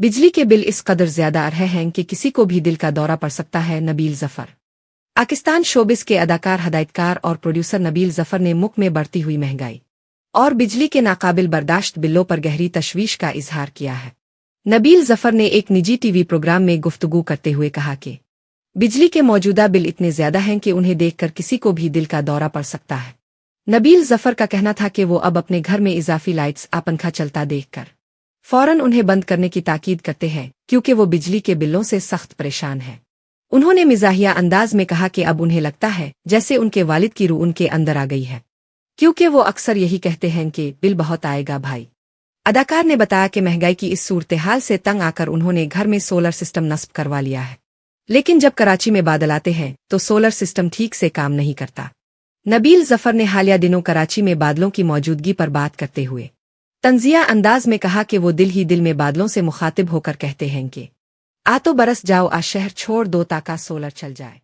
बिजली के बिल इस कदर ज्यादा आ रहे हैं कि किसी को भी दिल का दौरा पड़ सकता है। नबील जफर। पाकिस्तान शोबिस के अदाकार, हदायतकार और प्रोड्यूसर नबील जफर ने मुल्क में बढ़ती हुई महंगाई और बिजली के नाकाबिल बर्दाश्त बिलों पर गहरी तशवीश का इजहार किया है। नबील जफर ने एक निजी टीवी प्रोग्राम में गुफ्तगू करते हुए कहा कि बिजली के मौजूदा बिल इतने ज्यादा हैं कि उन्हें देखकर किसी को भी दिल का दौरा पड़ सकता है। नबील जफर का कहना था कि वो अब अपने घर में इजाफी लाइट्स पंखा चलता देखकर फौरन उन्हें बंद करने की ताकीद करते हैं, क्योंकि वो बिजली के बिलों से सख्त परेशान हैं। उन्होंने मिजाहिया अंदाज में कहा कि अब उन्हें लगता है जैसे उनके वालिद की रूह उनके अंदर आ गई है, क्योंकि वो अक्सर यही कहते हैं कि बिल बहुत आएगा भाई। अदाकार ने बताया कि महंगाई की इस सूरत हाल से तंग आकर उन्होंने घर में सोलर सिस्टम नस्ब करवा लिया है, लेकिन जब कराची में बादल आते हैं तो सोलर सिस्टम ठीक से काम नहीं करता। नबील जफर ने हालिया दिनों कराची में बादलों की मौजूदगी पर बात करते हुए तंजिया अंदाज में कहा कि वो दिल ही दिल में बादलों से मुखातिब होकर कहते हैं कि आ तो बरस जाओ, आ शहर छोड़ दो ताका सोलर चल जाए।